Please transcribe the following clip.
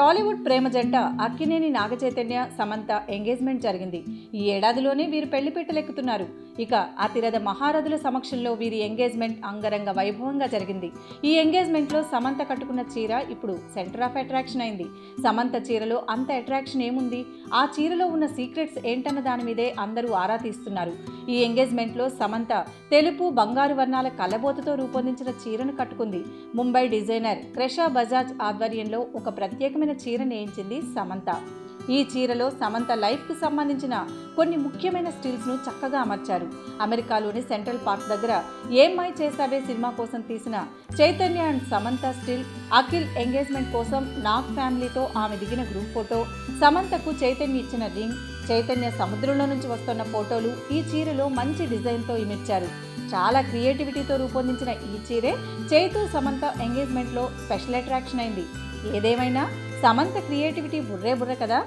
టాలీవుడ్ ప్రేమ జంట అక్కినేని నాగచైతన్య సమంత ఎంగేజ్మెంట్ జరిగింది. ఈ ఏడాదిలోనే వీరు పెళ్లిపీటలెక్కుతున్నారు. ఇక అతిరథ మహారథుల సమక్షంలో వీరి ఎంగేజ్మెంట్ అంగరంగ వైభవంగా జరిగింది. ఈ ఎంగేజ్మెంట్లో సమంత కట్టుకున్న చీర ఇప్పుడు సెంటర్ ఆఫ్ అట్రాక్షన్ అయింది. సమంత చీరలో అంత అట్రాక్షన్ ఏముంది? ఆ చీరలో ఉన్న సీక్రెట్స్ ఏంటన్న దాని మీదే అందరూ ఆరా తీస్తున్నారు. ఈ ఎంగేజ్మెంట్లో సమంత తెలుపు బంగారు వర్ణాల కళ్ళబోతతో రూపొందించిన చీరను కట్టుకుంది. ముంబై డిజైనర్ క్రెషా బజాజ్ ఆధ్వర్యంలో ఒక ప్రత్యేకమైన చీర నేయించింది సమంత. ఈ చీరలో సమంత లైఫ్కు సంబంధించిన కొన్ని ముఖ్యమైన స్టిల్స్ను చక్కగా అమర్చారు. అమెరికాలోని సెంట్రల్ పార్క్ దగ్గర ఏం మై చేసావే సినిమా కోసం తీసిన Chaitanya and Samantha still, Akhil engagement కోసం నాగ్ ఫ్యామిలీతో ఆమె దిగిన గ్రూప్ ఫోటో, సమంతకు చైతన్య ఇచ్చిన రింగ్, చైతన్య సముద్రంలో నుంచి వస్తున్న ఫోటోలు ఈ చీరలో మంచి డిజైన్తో ఇమిడ్చారు. చాలా క్రియేటివిటీతో రూపొందించిన ఈ చీరే చైతు సమంత ఎంగేజ్మెంట్లో స్పెషల్ అట్రాక్షన్ అయింది. ఏదేమైనా సమంత క్రియేటివిటీ బుర్రే బుర్ర కదా.